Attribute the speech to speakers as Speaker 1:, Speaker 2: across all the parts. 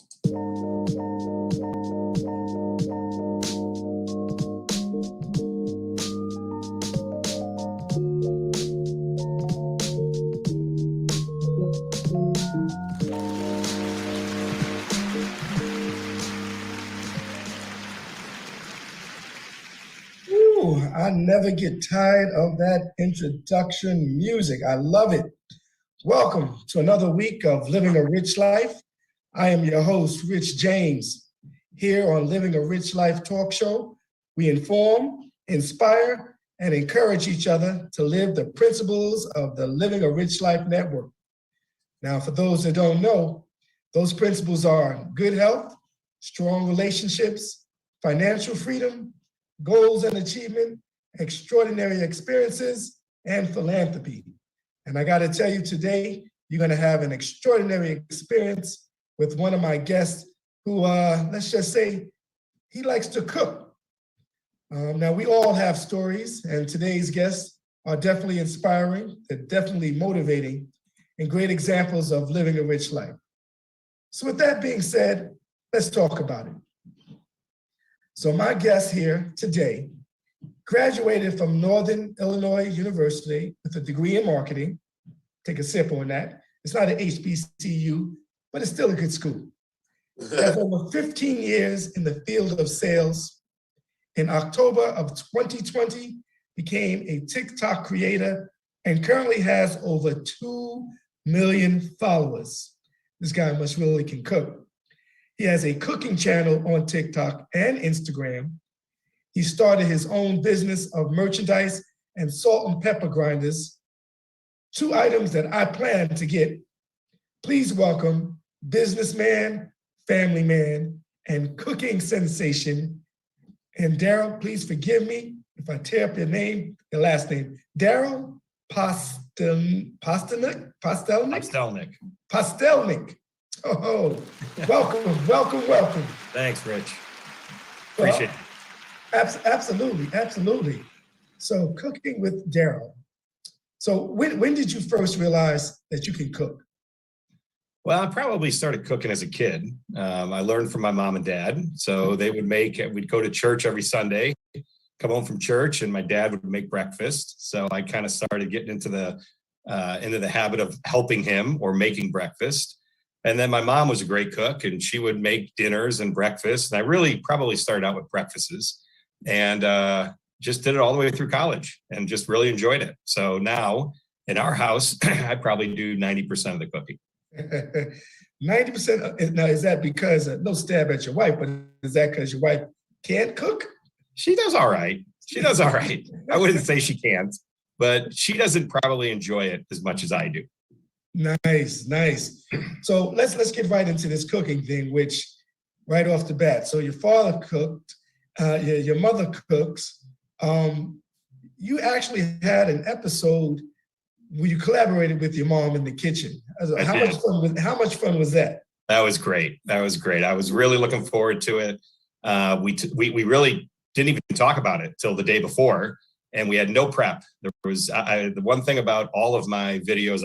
Speaker 1: Ooh, I never get tired of that introduction music. I love it. Welcome to another week of Living a Rich Life. I am your host, Rich James. Here on Living a Rich Life talk show, we inform, inspire, and encourage each other to live the principles of the Living a Rich Life Network. Now, for those that don't know, those principles are good health, strong relationships, financial freedom, goals and achievement, extraordinary experiences, and philanthropy. And I got to tell you today, you're going to have an extraordinary experience with one of my guests who, let's just say, he likes to cook. Now, we all have stories, and today's guests are definitely inspiring, they're definitely motivating, and great examples of living a rich life. So with that being said, let's talk about it. So my guest here today graduated from Northern Illinois University with a degree in marketing. Take a sip on that. It's not an HBCU, but it's still a good school. Has over 15 years in the field of sales. In October of 2020, became a TikTok creator and currently has over 2 million followers. This guy must really can cook. He has a cooking channel on TikTok and Instagram. He started his own business of merchandise and salt and pepper grinders, two items that I plan to get. Please welcome businessman, family man, and cooking sensation. And Daryl, please forgive me if I tear up your name, your last name. Daryl Pastelnik. Oh, welcome.
Speaker 2: Thanks, Rich. Appreciate it.
Speaker 1: Absolutely. So cooking with Daryl. So when did you first realize that you can cook?
Speaker 2: Well, I probably started cooking as a kid. I learned from my mom and dad. So they would we'd go to church every Sunday, come home from church, and my dad would make breakfast. So I kind of started getting into the habit of helping him or making breakfast. And then my mom was a great cook, and she would make dinners and breakfast. And I really probably started out with breakfasts and just did it all the way through college and just really enjoyed it. So now in our house, I probably do 90% of the cooking.
Speaker 1: 90%. Now, is that because, no stab at your wife, but is that because your wife can't cook?
Speaker 2: She does all right. I wouldn't say she can't, but she doesn't probably enjoy it as much as I do.
Speaker 1: Nice. So let's get right into this cooking thing, which right off the bat. So your father cooked, your mother cooks. You actually had an episode where you collaborated with your mom in the kitchen. How much fun was that?
Speaker 2: That was great. I was really looking forward to it. We really didn't even talk about it till the day before, and we had no prep. There was the one thing about all of my videos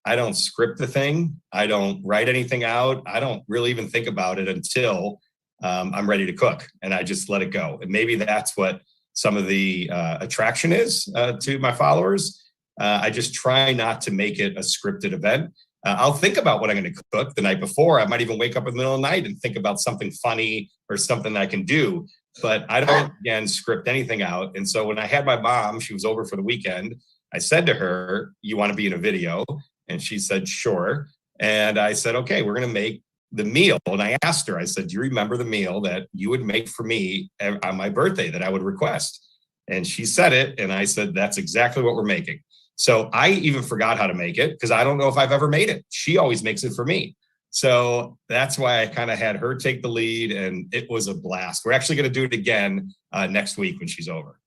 Speaker 2: I don't script the thing. I don't write anything out. I don't really even think about it until I'm ready to cook, and I just let it go. And maybe that's what some of the attraction is to my followers. I just try not to make it a scripted event. I'll think about what I'm going to cook the night before. I might even wake up in the middle of the night and think about something funny or something I can do. But I don't, again, script anything out. And so when I had my mom, she was over for the weekend. I said to her, "You want to be in a video?" And she said, "Sure." And I said, "Okay, we're going to make the meal." And I asked her, I said, "Do you remember the meal that you would make for me on my birthday that I would request?" And she said it. And I said, "That's exactly what we're making." So I even forgot how to make it because I don't know if I've ever made it. She always makes it for me. So that's why I kind of had her take the lead, and it was a blast. We're actually going to do it again next week when she's over.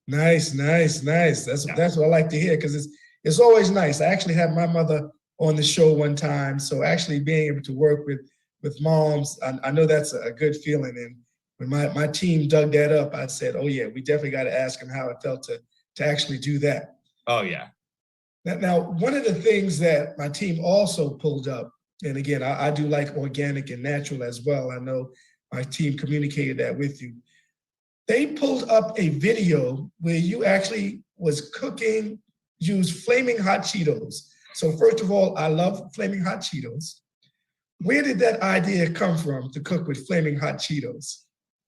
Speaker 1: Nice. That's what I like to hear, because it's always nice. I actually had my mother on the show one time, so actually being able to work with moms, I know that's a good feeling. And when my team dug that up, I said, "Oh yeah, we definitely got to ask him how it felt to actually do that."
Speaker 2: Oh yeah.
Speaker 1: Now, one of the things that my team also pulled up And again, I do like organic and natural as well. I know my team communicated that with you. They pulled up a video where you actually was cooking, used Flaming Hot Cheetos. So first of all, I love Flaming Hot Cheetos. Where did that idea come from to cook with Flaming Hot Cheetos?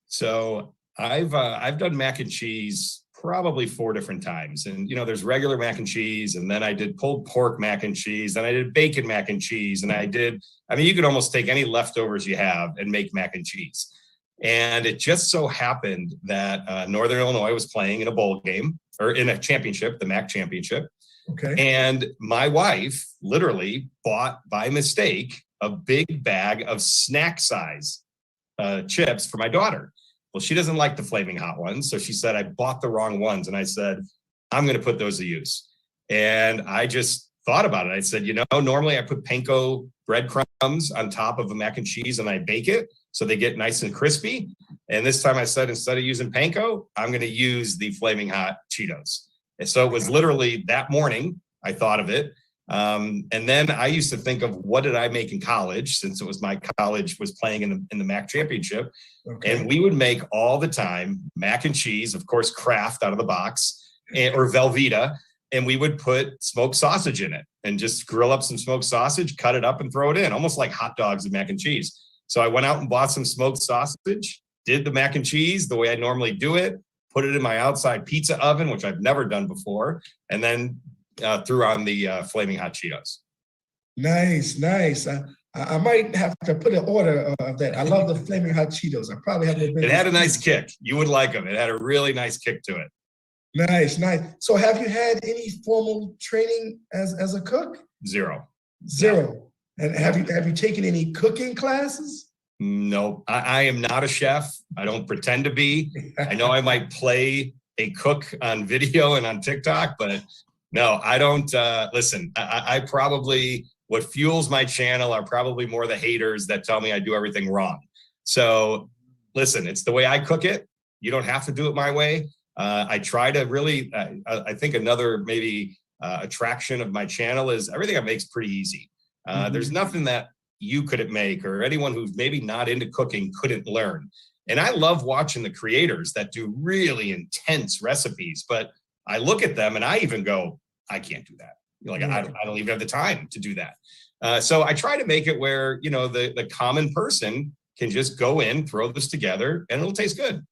Speaker 2: So I've done mac and cheese probably 4 different times, and there's regular mac and cheese, and then I did pulled pork mac and cheese, then I did bacon mac and cheese, and you could almost take any leftovers you have and make mac and cheese. And it just so happened that Northern Illinois was playing in a bowl game or in a championship, the MAC championship.
Speaker 1: Okay.
Speaker 2: And my wife literally bought by mistake a big bag of snack size chips for my daughter. Well, she doesn't like the Flaming Hot ones. So she said, I bought the wrong ones. And I said, I'm going to put those to use. And I just thought about it. I said, normally I put panko breadcrumbs on top of a mac and cheese and I bake it so they get nice and crispy. And this time I said, instead of using panko, I'm going to use the Flaming Hot Cheetos. And so it was literally that morning I thought of it. And then I used to think of what did I make in college, since it was my college was playing in the MAC championship. Okay. And we would make all the time mac and cheese, of course, Kraft out of the box or Velveeta. And we would put smoked sausage in it and just grill up some smoked sausage, cut it up and throw it in, almost like hot dogs and mac and cheese. So I went out and bought some smoked sausage, did the mac and cheese the way I normally do it, put it in my outside pizza oven, which I've never done before, and then threw on the Flaming Hot Cheetos.
Speaker 1: Nice, nice. I might have to put an order of that. I love the Flaming Hot Cheetos. I probably have.
Speaker 2: It had a nice kick. You would like them. It had a really nice kick to it.
Speaker 1: Nice, nice. So have you had any formal training as a cook?
Speaker 2: Zero.
Speaker 1: No. And have you taken any cooking classes?
Speaker 2: No, I am not a chef. I don't pretend to be. I know I might play a cook on video and on TikTok, but no, I don't. Listen, I probably, what fuels my channel are probably more the haters that tell me I do everything wrong. So listen, it's the way I cook it. You don't have to do it my way. I try to really, I think another maybe attraction of my channel is everything I make is pretty easy. There's nothing that you couldn't make or anyone who's maybe not into cooking couldn't learn. And I love watching the creators that do really intense recipes, but I look at them and I even go, I can't do that. I don't even have the time to do that. So I try to make it where, the common person can just go in, throw this together, and it'll taste good.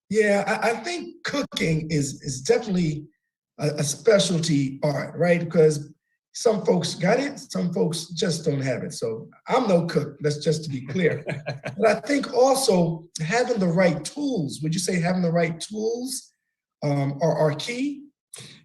Speaker 1: Yeah, I think cooking is definitely a specialty art, right? Because some folks got it, some folks just don't have it. So I'm no cook, that's just to be clear. But I think also having the right tools, would you say having the right tools are key?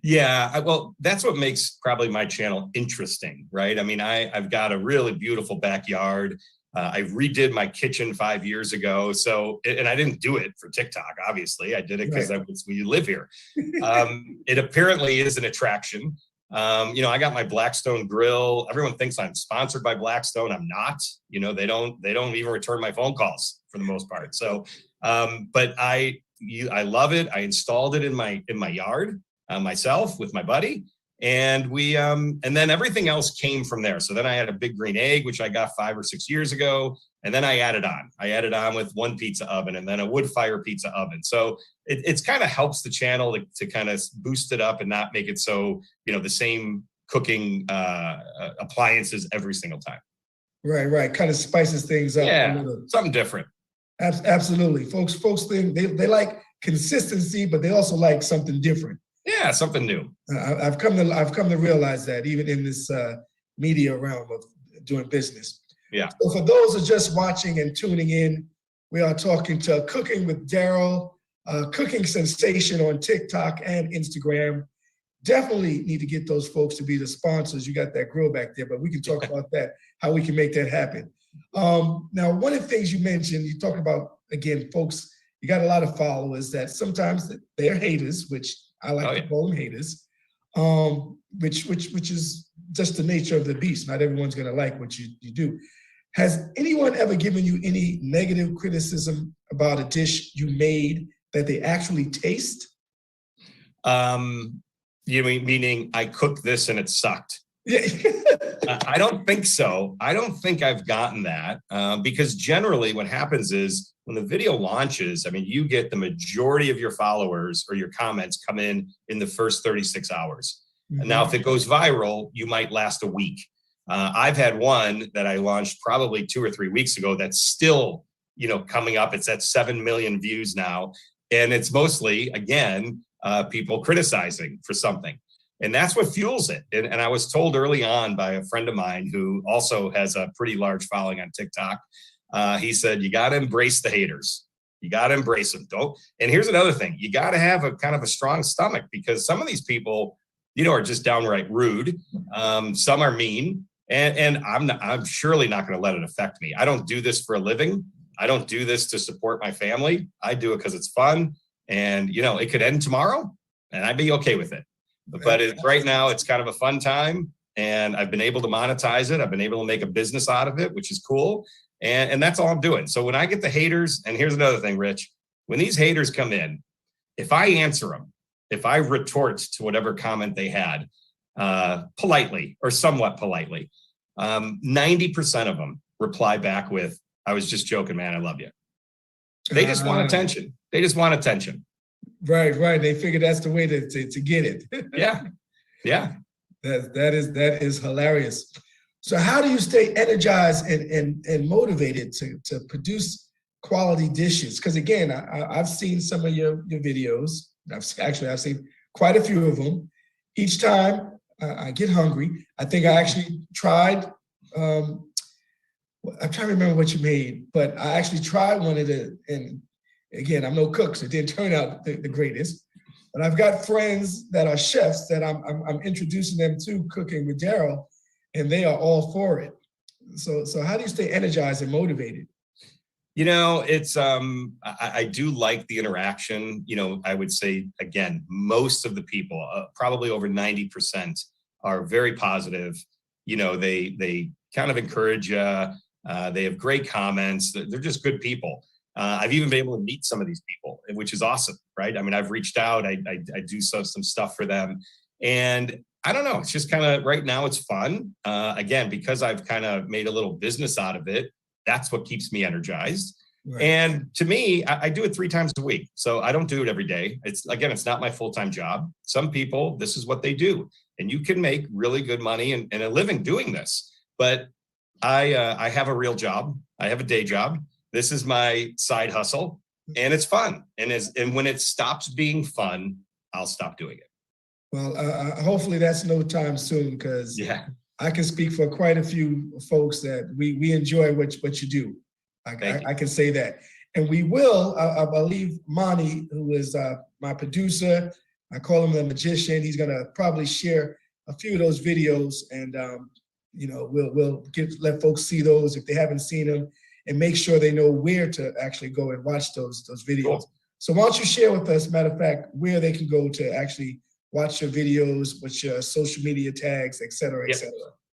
Speaker 2: Yeah, well, that's what makes probably my channel interesting, right? I mean, I've got a really beautiful backyard. I redid my kitchen 5 years ago. So, and I didn't do it for TikTok, obviously. I did it because we live here. It apparently is an attraction. I got my Blackstone grill. Everyone thinks I'm sponsored by Blackstone. I'm not. They don't even return my phone calls for the most part. So, but I love it. I installed it in my yard myself with my buddy. And and then everything else came from there. So then I had a big green egg, which I got 5 or 6 years ago. And then I added on with one pizza oven and then a wood fire pizza oven. So it's kind of helps the channel to kind of boost it up and not make it so, the same cooking appliances every single time.
Speaker 1: Right. Kind of spices things up.
Speaker 2: Yeah, something different.
Speaker 1: Absolutely. Folks think they like consistency, but they also like something different.
Speaker 2: Yeah, something new.
Speaker 1: I've come to realize that even in this media realm of doing business.
Speaker 2: Yeah.
Speaker 1: So for those who are just watching and tuning in, we are talking to Cooking with Daryl, cooking sensation on TikTok and Instagram. Definitely need to get those folks to be the sponsors. You got that grill back there, but we can talk about that, how we can make that happen. Now, one of the things you mentioned, you talked about, again, folks, you got a lot of followers that sometimes they're haters, which I like to call them haters, which is just the nature of the beast. Not everyone's going to like what you do. Has anyone ever given you any negative criticism about a dish you made that they actually taste?
Speaker 2: You mean meaning I cooked this and it sucked?
Speaker 1: Yeah.
Speaker 2: I don't think so. I don't think I've gotten that because generally what happens is when the video launches, I mean, you get the majority of your followers or your comments come in the first 36 hours.
Speaker 1: Mm-hmm.
Speaker 2: And now if it goes viral, you might last a week. I've had one that I launched probably 2 or 3 weeks ago that's still, coming up. It's at 7 million views now. And it's mostly, again, people criticizing for something. And that's what fuels it. And I was told early on by a friend of mine who also has a pretty large following on TikTok. He said, you got to embrace the haters. You got to embrace them. And here's another thing. You got to have a kind of a strong stomach because some of these people, are just downright rude. Some are mean. And I'm surely not going to let it affect me. I don't do this for a living. I don't do this to support my family. I do it because it's fun. And, it could end tomorrow and I'd be okay with it. But right now, it's kind of a fun time, and I've been able to monetize it. I've been able to make a business out of it, which is cool, and that's all I'm doing. So when I get the haters, and here's another thing, Rich, when these haters come in, if I answer them, if I retort to whatever comment they had, politely or somewhat politely, 90% of them reply back with, I was just joking, man, I love you. They just want attention. They just want attention.
Speaker 1: Right. They figure that's the way to get it.
Speaker 2: Yeah.
Speaker 1: That is hilarious. So how do you stay energized and motivated to produce quality dishes? Because again, I've seen some of your videos. I've seen quite a few of them. Each time I get hungry. I think I actually tried. I'm trying to remember what you made, but I actually tried one of the, and again, I'm no cook, so it didn't turn out the greatest. But I've got friends that are chefs that I'm introducing them to cooking with Daryl, and they are all for it. So how do you stay energized and motivated?
Speaker 2: It's I do like the interaction. I would say again, most of the people, probably over 90%, are very positive. They kind of encourage you. They have great comments. They're just good people. I've even been able to meet some of these people, which is awesome, right? I mean, I've reached out, I do some stuff for them. And I don't know, it's just kind of right now it's fun. Again, because I've kind of made a little business out of it, that's what keeps me energized. Right. And to me, I do it 3 times a week. So I don't do it every day. It's not my full-time job. Some people, this is what they do. And you can make really good money and a living doing this. But I have a real job. I have a day job. This is my side hustle, and it's fun. And when it stops being fun, I'll stop doing it.
Speaker 1: Well, hopefully that's no time soon, because I can speak for quite a few folks that we enjoy what you do. I can say that. And we will, I believe Monty, who is my producer, I call him the magician. He's going to probably share a few of those videos, and we'll let folks see those if they haven't seen them, and make sure they know where to actually go and watch those videos. Cool. So why don't you share with us, matter of fact, where they can go to actually watch your videos, with your social media tags, et cetera, et cetera.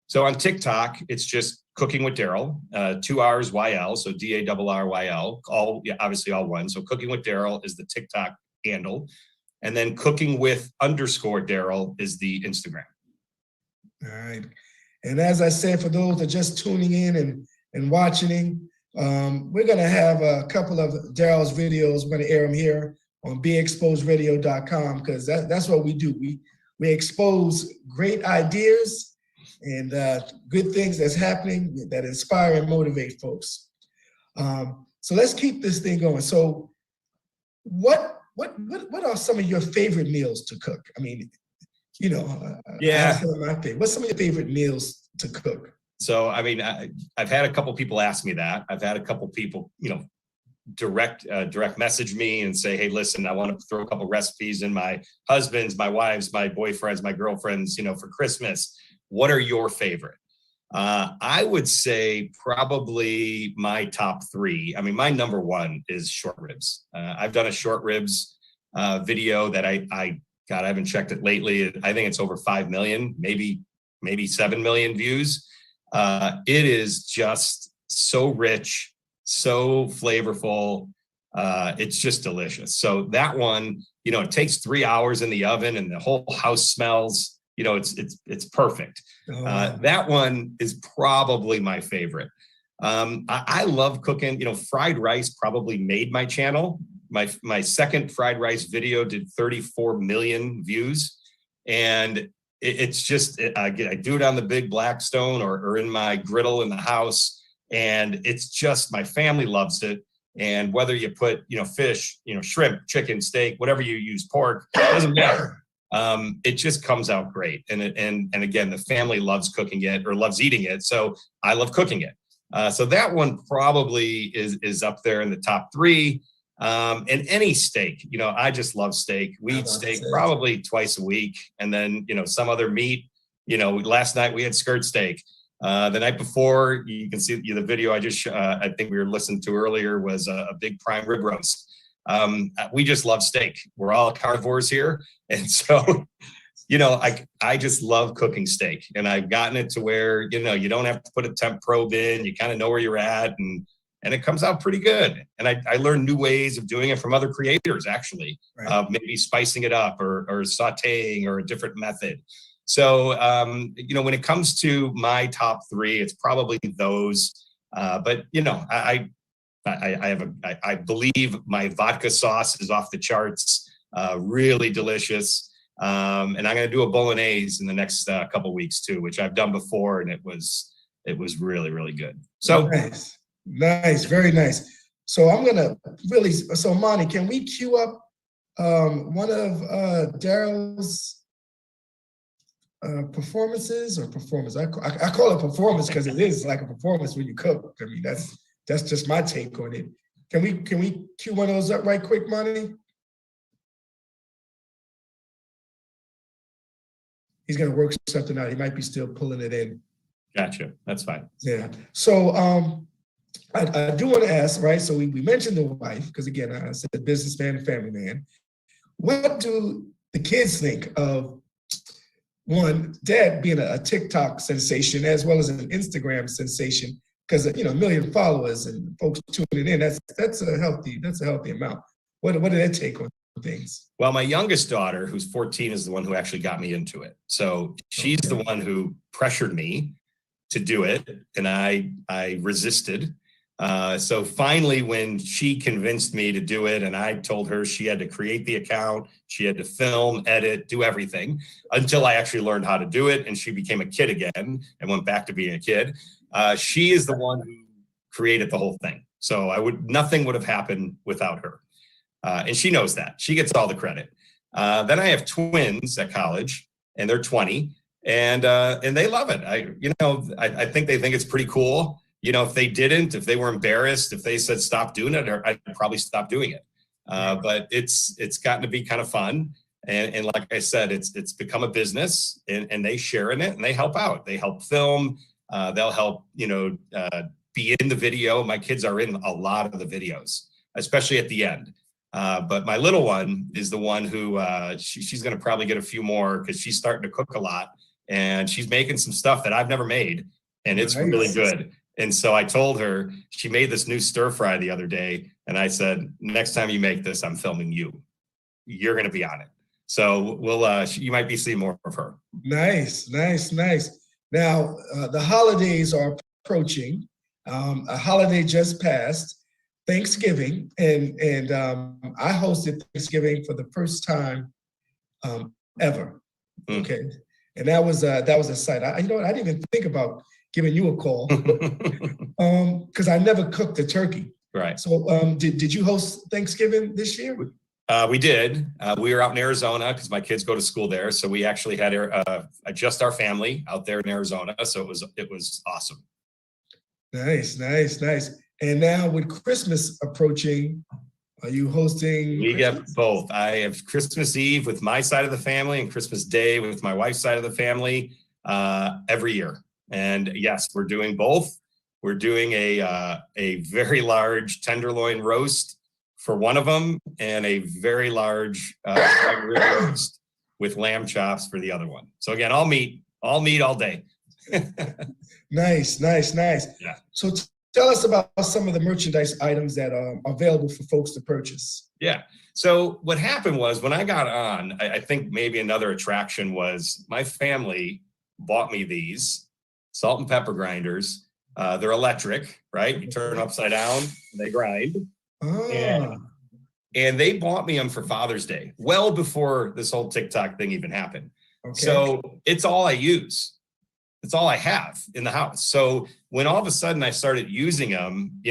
Speaker 2: So on TikTok, it's just Cooking with Daryl, 2 hours YL, so DARRYL, obviously all one. So Cooking with Daryl is the TikTok handle. And then Cooking with _Daryl is the Instagram.
Speaker 1: All right. And as I said, for those that are just tuning in and watching, we're going to have a couple of Daryl's videos. We're going to air them here on beexposedradio.com, because that's what we do. We expose great ideas and good things that's happening that inspire and motivate folks. So let's keep this thing going. So what are some of your favorite meals to cook? I mean, what's some of your favorite meals to cook?
Speaker 2: So, I mean, I've had a couple people ask me that. I've had a couple people, direct message me and say, hey, listen, I want to throw a couple recipes in my husband's, my wife's, my boyfriend's, my girlfriend's, for Christmas. What are your favorite? I would say probably my top 3. I mean, my number 1 is short ribs. I've done a short ribs video that I haven't checked it lately. I think it's over 5 million, maybe 7 million views. It is just so rich, so flavorful. It's just delicious. So that one, it takes 3 hours in the oven and the whole house smells, it's perfect. That one is probably my favorite. I love cooking. Fried rice probably made my channel. My second fried rice video did 34 million views, and it's just I do it on the big Blackstone or in my griddle in the house, and it's just my family loves it. And whether you put fish, shrimp, chicken, steak, whatever you use, pork, doesn't matter. It just comes out great. And again, the family loves cooking it or loves eating it. So I love cooking it. So that one probably is up there in the top three. And any steak, I just love steak. We eat steak probably twice a week. And then, some other meat, last night we had skirt steak. The night before, you can see the video I think we were listening to earlier was a big prime rib roast. We just love steak. We're all carnivores here. And so, I just love cooking steak, and I've gotten it to where, you don't have to put a temp probe in, you kind of know where you're at, and it comes out pretty good. And I learned new ways of doing it from other creators, actually, right. Maybe spicing it up or sauteing or a different method. So, when it comes to my top three, it's probably those. But, I believe my vodka sauce is off the charts, really delicious. And I'm going to do a bolognese in the next couple of weeks too, which I've done before, and it was really, really good. So
Speaker 1: nice, very nice. So I'm going to so Monty, can we queue up one of Daryl's performances or performance? I call it performance because it is like a performance when you cook. I mean, that's just my take on it. Can we cue one of those up right quick, Monty? He's going to work something out. He might be still pulling it in.
Speaker 2: Gotcha. That's fine.
Speaker 1: Yeah. So I do want to ask, right? So we mentioned the wife, because again, I said businessman and family man. What do the kids think of, one, dad being a TikTok sensation as well as an Instagram sensation? Because a million followers and folks tuning in, that's a healthy amount. What do they take on things?
Speaker 2: Well, my youngest daughter, who's 14, is the one who actually got me into it. So she's the one who pressured me to do it, and I resisted. So finally, when she convinced me to do it, and I told her she had to create the account, she had to film, edit, do everything, until I actually learned how to do it, and she became a kid again and went back to being a kid. She is the one who created the whole thing. So nothing would have happened without her. And she knows that. She gets all the credit. Then I have twins at college, and they're 20, and they love it. I think they think it's pretty cool. If they were embarrassed, if they said stop doing it, I'd probably stop doing it. But it's gotten to be kind of fun. And like I said, it's become a business, and they share in it, and they help out. They help film. They'll help, be in the video. My kids are in a lot of the videos, especially at the end. But my little one is the one who she's going to probably get a few more, because she's starting to cook a lot, and she's making some stuff that I've never made, and it's really good. And so I told her, she made this new stir fry the other day, and I said, next time you make this, I'm filming you. You're going to be on it. So you might be seeing more of her. Nice.
Speaker 1: Now, the holidays are approaching. A holiday just passed, Thanksgiving, and I hosted Thanksgiving for the first time ever. Okay, and that was a sight. I didn't even think about giving you a call because I never cooked a turkey.
Speaker 2: Right.
Speaker 1: So did you host Thanksgiving this year?
Speaker 2: We did. We were out in Arizona because my kids go to school there. So we actually had just our family out there in Arizona. So it was awesome.
Speaker 1: Nice. And now with Christmas approaching, are you hosting?
Speaker 2: We
Speaker 1: Christmas?
Speaker 2: get both. I have Christmas Eve with my side of the family and Christmas Day with my wife's side of the family every year. And yes, we're doing both. We're doing a very large tenderloin roast for one of them, and a very large rib roast with lamb chops for the other one. So again, all meat all day.
Speaker 1: Nice.
Speaker 2: Yeah.
Speaker 1: So tell us about some of the merchandise items that are available for folks to purchase.
Speaker 2: Yeah. So what happened was when I got on, I think maybe another attraction was my family bought me these salt and pepper grinders. They're electric, right? You turn them upside down, they grind.
Speaker 1: Ah,
Speaker 2: And they bought me them for Father's Day, well before this whole TikTok thing even happened.
Speaker 1: okay.
Speaker 2: So it's all I use. It's all I have in the house. So when all of a sudden I started using them,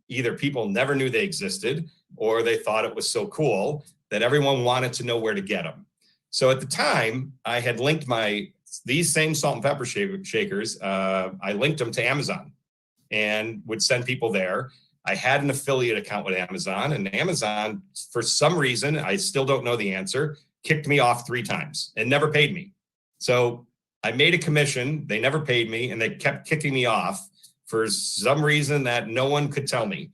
Speaker 2: either people never knew they existed or they thought it was so cool that everyone wanted to know where to get them. So at the time, I had linked these same salt and pepper shakers. I linked them to Amazon and would send people there. I had an affiliate account with Amazon, and Amazon, for some reason, I still don't know the answer, kicked me off 3 times and never paid me. So I made a commission. They never paid me, and they kept kicking me off for some reason that no one could tell me.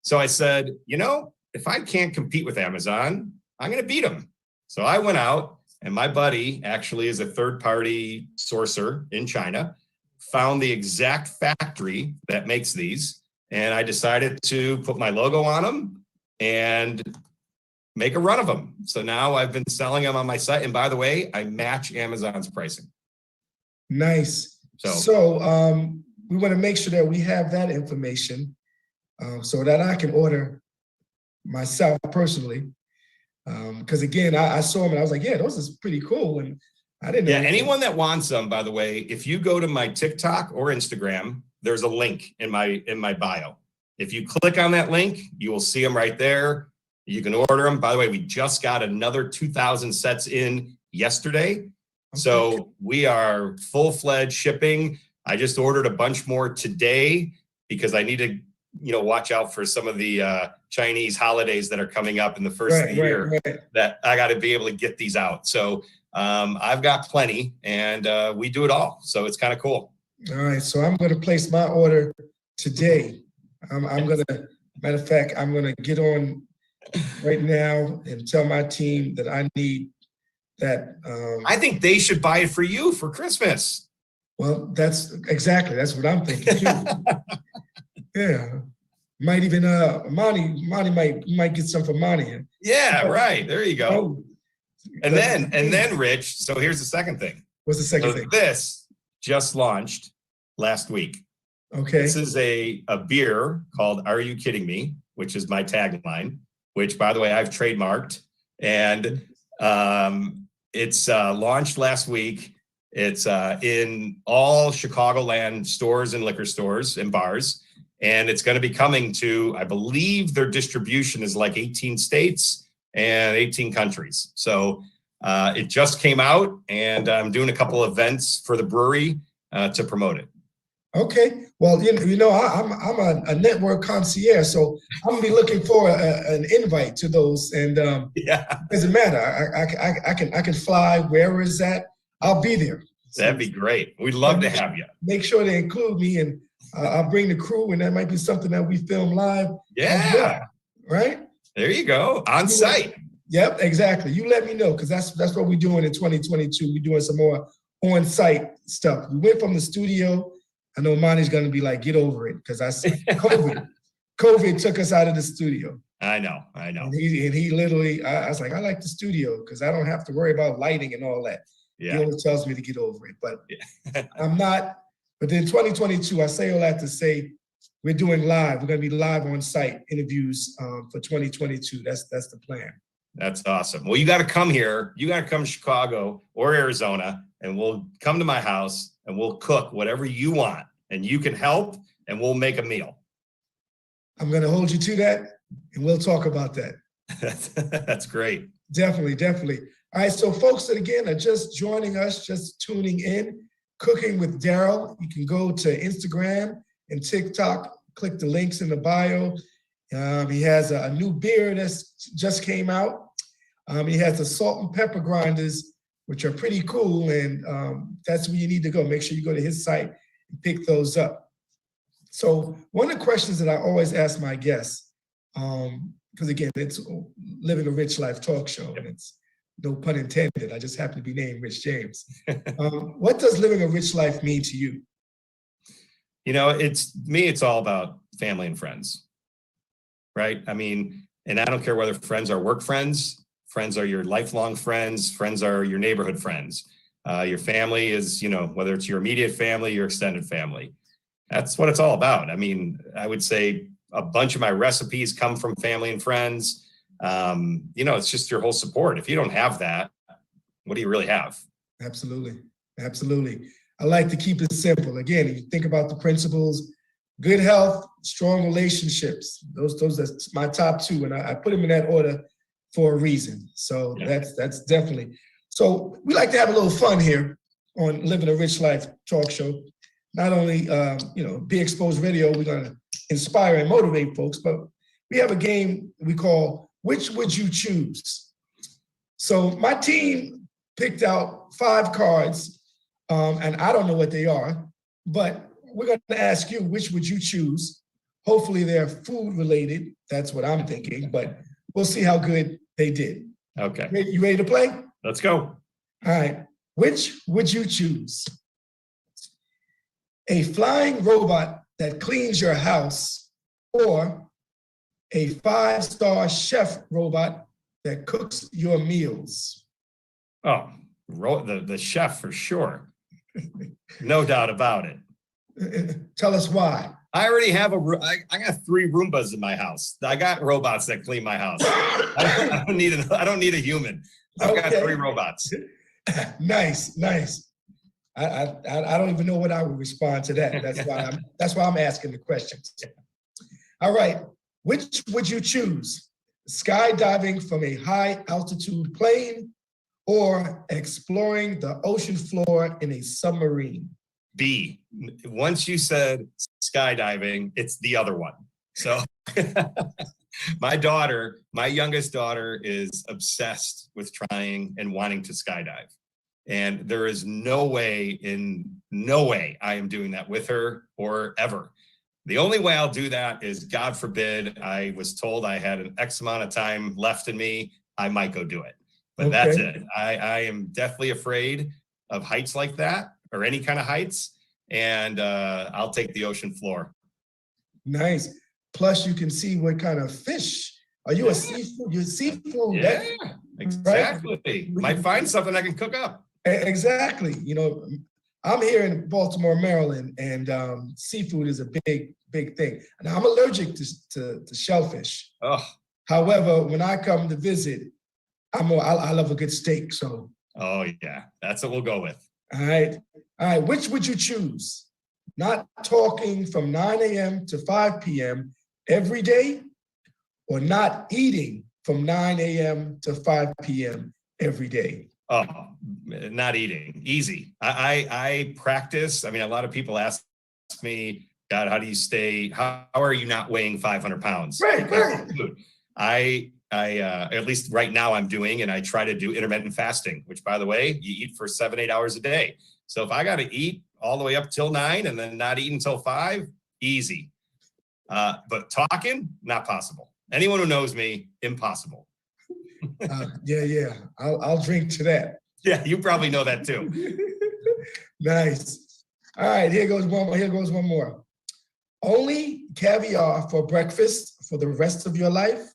Speaker 2: So I said, if I can't compete with Amazon, I'm going to beat them. So I went out, and my buddy actually is a third-party sourcer in China, found the exact factory that makes these, and I decided to put my logo on them and make a run of them. So now I've been selling them on my site. And by the way, I match Amazon's pricing.
Speaker 1: Nice. So we want to make sure that we have that information so that I can order myself personally. Because again, I saw them and I was like, yeah, those is pretty cool. And I didn't know.
Speaker 2: Yeah, anyone that wants them, by the way, if you go to my TikTok or Instagram, there's a link in my bio. If you click on that link, you will see them right there. You can order them. By the way, we just got another 2,000 sets in yesterday. Okay. So we are full-fledged shipping. I just ordered a bunch more today because I need to, watch out for some of the Chinese holidays that are coming up in the first of the year. That I got to be able to get these out. So I've got plenty, and we do it all. So it's kind of cool.
Speaker 1: All right, so I'm going to place my order today. I'm going to, matter of fact, I'm going to get on right now and tell my team that I need that.
Speaker 2: I think they should buy it for you for Christmas.
Speaker 1: Well, that's what I'm thinking too. Yeah, might even Monty might get some for Monty.
Speaker 2: Yeah, right. There you go. And then Rich. So here's the second thing.
Speaker 1: What's the second thing?
Speaker 2: This just launched last week.
Speaker 1: Okay.
Speaker 2: This is a beer called Are You Kidding Me? Which is my tagline, which, by the way, I've trademarked. And it's launched last week. It's in all Chicagoland stores and liquor stores and bars. And it's going to be coming to, I believe their distribution is like 18 states and 18 countries. So it just came out, and I'm doing a couple events for the brewery to promote it.
Speaker 1: Okay. Well, I'm a network concierge, so I'm gonna be looking for an invite to those. And it doesn't matter. I can fly wherever it's at. I'll be there. So
Speaker 2: that'd be great. We'd love to have you.
Speaker 1: Make sure they include me, and I'll bring the crew, and that might be something that we film live.
Speaker 2: Yeah.
Speaker 1: Right.
Speaker 2: There you go. On site.
Speaker 1: Yep, exactly. You let me know, because that's what we're doing in 2022. We're doing some more on-site stuff. We went from the studio. I know Monty's going to be like, get over it, because I said COVID took us out of the studio.
Speaker 2: I know.
Speaker 1: And he literally, I was like, I like the studio because I don't have to worry about lighting and all that.
Speaker 2: Yeah.
Speaker 1: He always tells me to get over it, but I'm not. But then 2022, I say all that to say we're doing live. We're going to be live on site interviews for 2022. That's the plan.
Speaker 2: That's awesome. Well, you got to come here. You got to come to Chicago or Arizona, and we'll come to my house and we'll cook whatever you want, and you can help, and we'll make a meal. I'm
Speaker 1: going to hold you to that, and we'll talk about that.
Speaker 2: That's great.
Speaker 1: Definitely. All right, so folks that again are just joining us, just tuning in, Cooking with Daryl. You can go to Instagram and TikTok, click the links in the bio. He has a new beer that's just came out. He has the salt and pepper grinders, which are pretty cool, and that's where you need to go. Make sure you go to his site and pick those up. So one of the questions that I always ask my guests, because again, it's Living a Rich Life talk show, and it's no pun intended. I just happen to be named Rich James. What does living a rich life mean to you? It's all about family and friends, right? I mean,
Speaker 2: And I don't care whether friends are work friends, friends are your lifelong friends, friends are your neighborhood friends. Your family is, whether it's your immediate family, your extended family. That's what it's all about. I mean, I would say a bunch of my recipes come from family and friends. It's just your whole support. If you don't have that, what do you really have?
Speaker 1: Absolutely. Absolutely. I like to keep it simple. Again, if you think about the principles, good health, strong relationships, those are my top two. And I put them in that order for a reason. So yeah. That's definitely. So we like to have a little fun here on Living a Rich Life talk show. Not only, Be Exposed Radio, we're going to inspire and motivate folks, but we have a game we call Which Would You Choose? So my team picked out 5 cards, and I don't know what they are, but we're going to ask you, which would you choose? Hopefully they're food related. That's what I'm thinking, but we'll see how good they did.
Speaker 2: Okay.
Speaker 1: You ready to play?
Speaker 2: Let's go.
Speaker 1: All right. Which would you choose? A flying robot that cleans your house, or a 5-star chef robot that cooks your meals?
Speaker 2: Oh, the chef for sure. No doubt about it.
Speaker 1: Tell us why.
Speaker 2: I already have I got 3 Roombas in my house. I got robots that clean my house. I don't need a human. I've got 3 robots.
Speaker 1: Nice. I don't even know what I would respond to that. That's why I'm asking the questions. All right. Which would you choose? Skydiving from a high altitude plane, or exploring the ocean floor in a submarine?
Speaker 2: B. Once you said skydiving, it's the other one. So my youngest daughter is obsessed with trying and wanting to skydive. And there is no way I am doing that with her or ever. The only way I'll do that is, God forbid, I was told I had an X amount of time left in me, I might go do it. But That's it. I am deathly afraid of heights like that, or any kind of heights. And I'll take the ocean floor.
Speaker 1: Nice. Plus, you can see what kind of fish. Are you a seafood? You're seafood.
Speaker 2: Yeah, exactly. Right? Might find something I can cook up.
Speaker 1: Exactly. I'm here in Baltimore, Maryland, and seafood is a big thing. And I'm allergic to shellfish.
Speaker 2: Oh.
Speaker 1: However, when I come to visit, I love a good steak. So.
Speaker 2: Oh yeah, that's what we'll go with.
Speaker 1: All right. Which would you choose? Not talking from 9 a.m. to 5 p.m. every day, or not eating from 9 a.m. to 5 p.m. every day?
Speaker 2: Oh, not eating. Easy. I practice. I mean, a lot of people ask me, God, how are you not weighing 500 pounds?
Speaker 1: Right.
Speaker 2: I at least right now I'm doing, and I try to do intermittent fasting, which, by the way, you eat for 7-8 hours a day. So if I got to eat all the way up till 9 and then not eat until 5, easy. But talking, not possible. Anyone who knows me, impossible.
Speaker 1: Yeah. I'll drink to that.
Speaker 2: Yeah, you probably know that too.
Speaker 1: Nice. All right, here goes one more. Only caviar for breakfast for the rest of your life,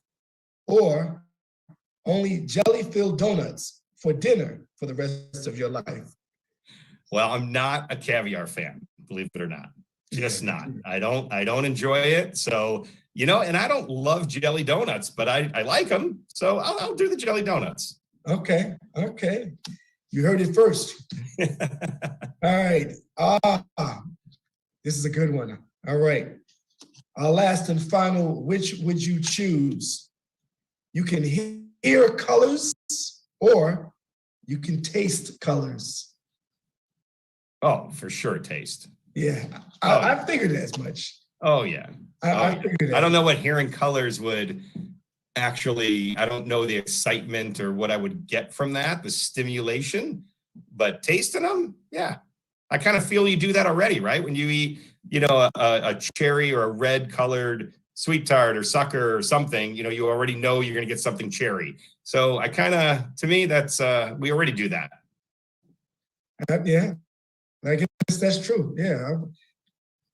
Speaker 1: or only jelly-filled donuts for dinner for the rest of your life?
Speaker 2: Well, I'm not a caviar fan, believe it or not. Just not. I don't enjoy it. So, and I don't love jelly donuts, but I like them. So I'll do the jelly donuts.
Speaker 1: Okay. You heard it first. All right. This is a good one. All right. Our last and final, which would you choose? You can hear colors, or you can taste colors.
Speaker 2: Oh, for sure, taste.
Speaker 1: Yeah, I figured as much.
Speaker 2: Oh, yeah.
Speaker 1: I figured that.
Speaker 2: I don't know what hearing colors would actually, I don't know the excitement or what I would get from that, the stimulation, but tasting them, yeah. I kind of feel you do that already, right? When you eat, a cherry or a red colored sweet tart or sucker or something, you already know you're going to get something cherry. So to me, that's, we already do that.
Speaker 1: Yeah, I guess that's true. Yeah.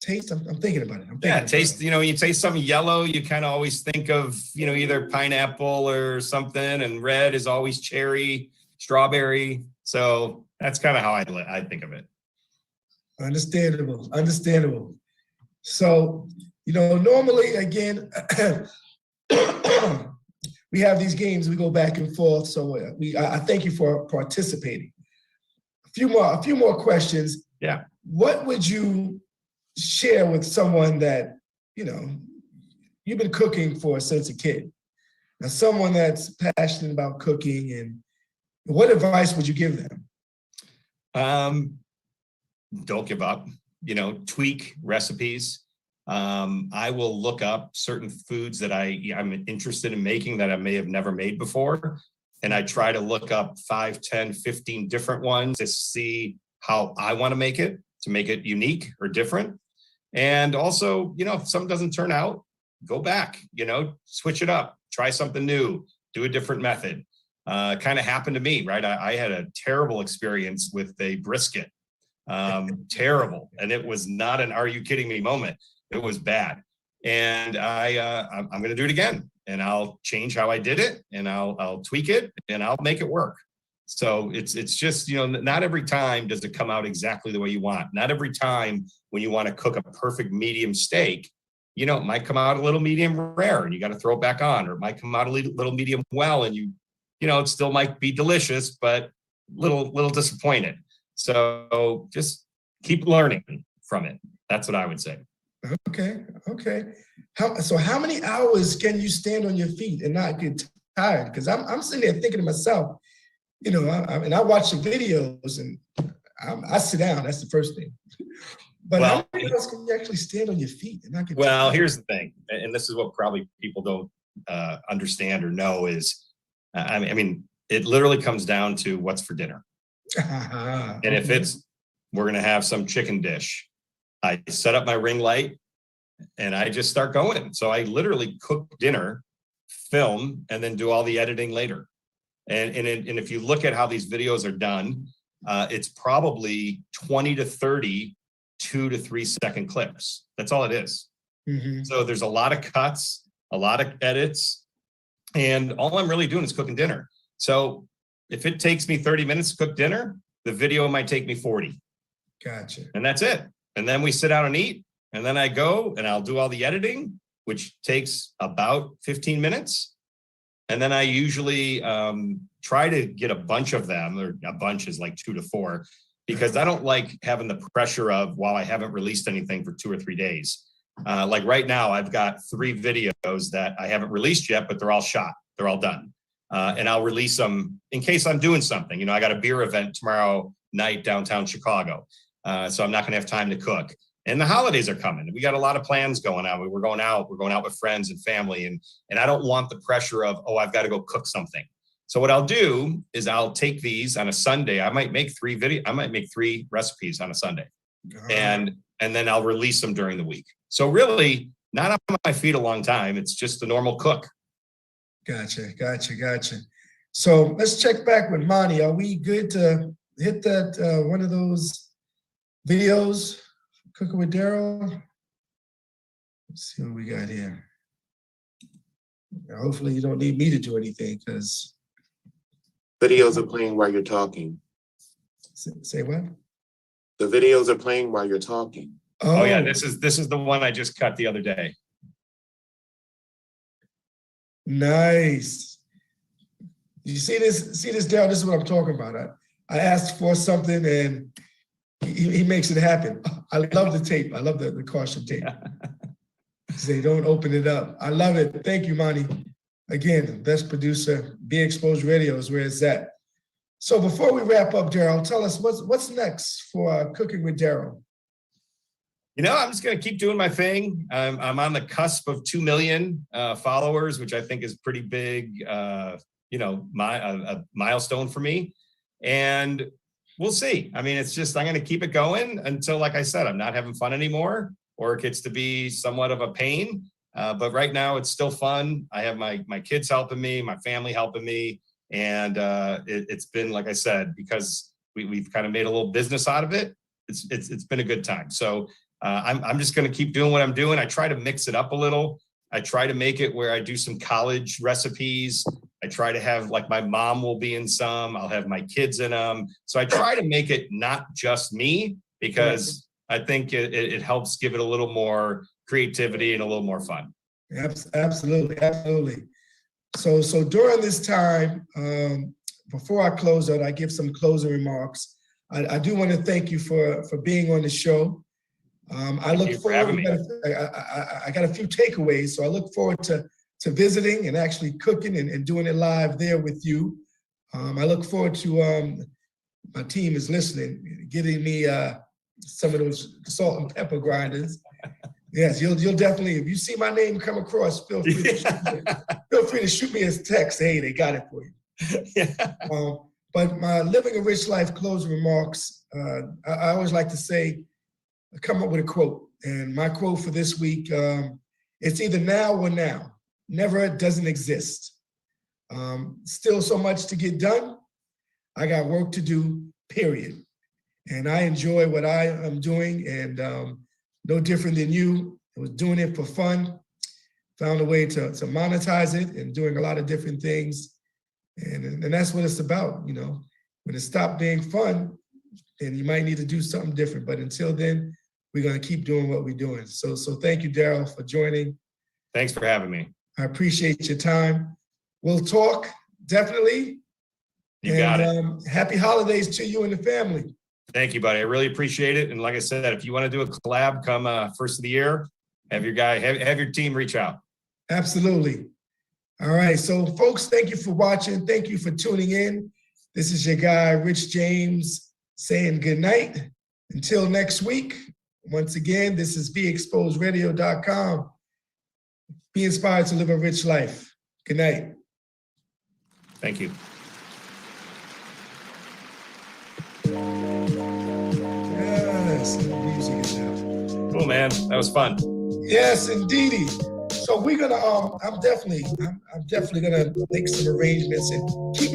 Speaker 1: Taste? I'm thinking about it.
Speaker 2: Yeah, taste, you know, you taste something yellow, you kind of always think of, you know, either pineapple or something, and red is always cherry, strawberry. So that's kind of how I think of it.
Speaker 1: Understandable. So, you know, normally, again, we have these games, we go back and forth. So I thank you for participating. A few more questions.
Speaker 2: Yeah.
Speaker 1: What would you share with someone that, you know, you've been cooking since a kid? Now, someone that's passionate about cooking, and what advice would you give them?
Speaker 2: Don't give up, you know, tweak recipes. I will look up certain foods that I'm interested in making that I may have never made before. And I try to look up 5, 10, 15 different ones to see how I want to make it unique or different. And also, you know, if something doesn't turn out, go back, you know, switch it up, try something new, do a different method. Kind of happened to me, right? I had a terrible experience with a brisket, terrible. And it was not an, are you kidding me moment. It was bad. And I'm going to do it again, and I'll change how I did it, and I'll tweak it, and I'll make it work. So it's just, you know, not every time does it come out exactly the way you want. Not every time when you want to cook a perfect medium steak, you know, it might come out a little medium rare and you got to throw it back on, or it might come out a little medium well, and you know, it still might be delicious, but little disappointed. So just keep learning from it. That's what I would say.
Speaker 1: Okay. How many hours can you stand on your feet and not get tired? Because I'm sitting there thinking to myself, you know, I watch the videos and I sit down. That's the first thing. But how many hours can you actually stand on your feet and not get tired?
Speaker 2: Well, here's the thing, and this is what probably people don't understand or know is, I mean, it literally comes down to what's for dinner. And if we're going to have some chicken dish, I set up my ring light and I just start going. So I literally cook dinner, film, and then do all the editing later. And if you look at how these videos are done, it's probably 20 to 30, 2 to 3 second clips. That's all it is. Mm-hmm. So there's a lot of cuts, a lot of edits, and all I'm really doing is cooking dinner. So if it takes me 30 minutes to cook dinner, the video might take me 40.
Speaker 1: Gotcha.
Speaker 2: And that's it. And then we sit down and eat, and then I go and I'll do all the editing, which takes about 15 minutes. And then I usually try to get a bunch of them, or a bunch is like 2 to 4, because I don't like having the pressure of, while I haven't released anything for 2 or 3 days. Like right now, I've got 3 videos that I haven't released yet, but they're all shot. They're all done. And I'll release them in case I'm doing something. You know, I got a beer event tomorrow night downtown Chicago. So I'm not going to have time to cook. And the holidays are coming. We got a lot of plans going on. We're going out with friends and family. And I don't want the pressure of, oh, I've got to go cook something. So what I'll do is I'll take these on a Sunday. I might make 3 recipes on a Sunday. And then I'll release them during the week. So really not on my feet a long time. It's just a normal cook.
Speaker 1: Gotcha. So let's check back with Monty. Are we good to hit that one of those videos, Cooking with Daryl? Let's see what we got here. Hopefully you don't need me to do anything, because
Speaker 3: videos are playing while you're talking.
Speaker 1: Say what?
Speaker 3: The videos are playing while you're talking.
Speaker 2: Oh yeah, this is the one I just cut the other day.
Speaker 1: Nice. You see this, Daryl? This is what I'm talking about. I asked for something and he makes it happen. I love the tape. I love the caution tape. Say, don't open it up. I love it. Thank you, Monty. Again, best producer, Be Exposed Radio is where it's at. So before we wrap up, Daryl, tell us what's next for Cooking with Daryl.
Speaker 2: You know, I'm just going to keep doing my thing. I'm on the cusp of 2 million followers, which I think is pretty big, you know, a milestone for me. And we'll see. I mean, it's just, I'm going to keep it going until, like I said, I'm not having fun anymore, or it gets to be somewhat of a pain. But right now it's still fun. I have my kids helping me, my family helping me. And it's been, like I said, because we've kind of made a little business out of it. It's been a good time. So I'm just going to keep doing what I'm doing. I try to mix it up a little. I try to make it where I do some college recipes. I try to have, like, my mom will be in some, I'll have my kids in them. So I try to make it not just me, because I think it helps give it a little more creativity and a little more fun.
Speaker 1: Absolutely, absolutely. So during this time, before I close out, I give some closing remarks. I do want to thank you for being on the show. I look forward. I got a few takeaways, so I look forward to visiting and actually cooking and doing it live there with you. I look forward to my team is listening, getting me some of those salt and pepper grinders. Yes, you'll definitely, if you see my name come across, feel free to shoot me a text. Hey, they got it for you.
Speaker 2: Yeah.
Speaker 1: But my living a rich life closing remarks, I always like to say, come up with a quote. And my quote for this week, it's either now or now. Never doesn't exist. Still so much to get done. I got work to do, period. And I enjoy what I am doing, and no different than you. I was doing it for fun, found a way to monetize it, and doing a lot of different things. And that's what it's about, you know. When it stopped being fun, then you might need to do something different. But until then, we're going to keep doing what we're doing. So thank you, Daryl, for joining.
Speaker 2: Thanks for having me.
Speaker 1: I appreciate your time. We'll talk, definitely.
Speaker 2: You got it.
Speaker 1: Happy holidays to you and the family.
Speaker 2: Thank you, buddy. I really appreciate it. And like I said, if you want to do a collab come first of the year, have your team reach out.
Speaker 1: Absolutely. All right. So folks, thank you for watching. Thank you for tuning in. This is your guy, Rich James, saying good night. Until next week, once again, this is BeExposedRadio.com. Be inspired to live a rich life. Good night.
Speaker 2: Thank you.
Speaker 1: Yes, the music is out.
Speaker 2: Cool, man. That was fun.
Speaker 1: Yes, indeedy. So we're gonna I'm definitely gonna make some arrangements and keep